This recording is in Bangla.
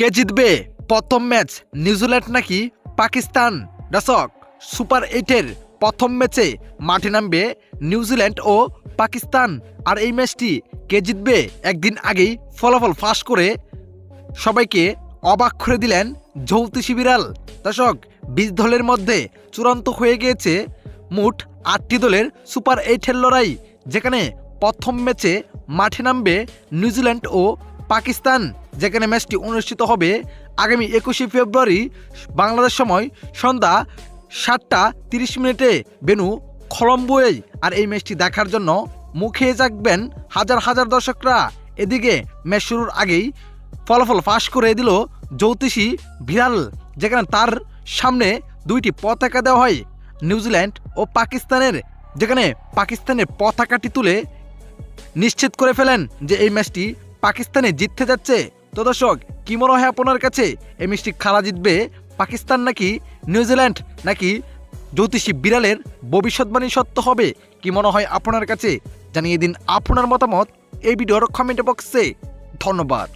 কে জিতবে প্রথম ম্যাচ, নিউজিল্যান্ড নাকি পাকিস্তান? দর্শক, সুপার 8-এর প্রথম ম্যাচে মাঠে নামবে নিউজিল্যান্ড ও পাকিস্তান। আর এই ম্যাচটি কে জিতবে একদিন আগেই ফলাফল ফাঁস করে সবাইকে অবাক করে দিলেন জ্যোতিষী বিড়াল। দর্শক, 20 দলের মধ্যে চূড়ান্ত হয়ে গিয়েছে মোট 8টি দলের সুপার 8-এর লড়াই, যেখানে প্রথম ম্যাচে মাঠে নামবে নিউজিল্যান্ড ও পাকিস্তান, যেখানে ম্যাচটি অনুষ্ঠিত হবে আগামী 21শে ফেব্রুয়ারি বাংলাদেশ সময় সন্ধ্যা 7টা 30 বেনু কলম্বোয়। আর এই ম্যাচটি দেখার জন্য মুখে থাকবেন হাজার হাজার দর্শকরা। এদিকে ম্যাচ শুরুর আগেই ফলাফল ফাঁস করে দিল জ্যোতিষী বিড়াল, যেখানে তার সামনে 2টি পতাকা দেওয়া হয় নিউজিল্যান্ড ও পাকিস্তানের, যেখানে পাকিস্তানের পতাকাটি তুলে নিশ্চিত করে ফেলেন যে এই ম্যাচটি পাকিস্তানে জিততে যাচ্ছে। তো দর্শক, কি মনে হয় আপনার কাছে, এই ম্যাচটি খেলা জিতবে পাকিস্তান নাকি নিউজিল্যান্ড, নাকি জ্যোতিষী বিড়ালের ভবিষ্যৎবাণী সত্য হবে? কি মনে হয় আপনার কাছে, জানিয়ে দিন আপনার মতামত এই ভিডিওর কমেন্ট বক্সে। ধন্যবাদ।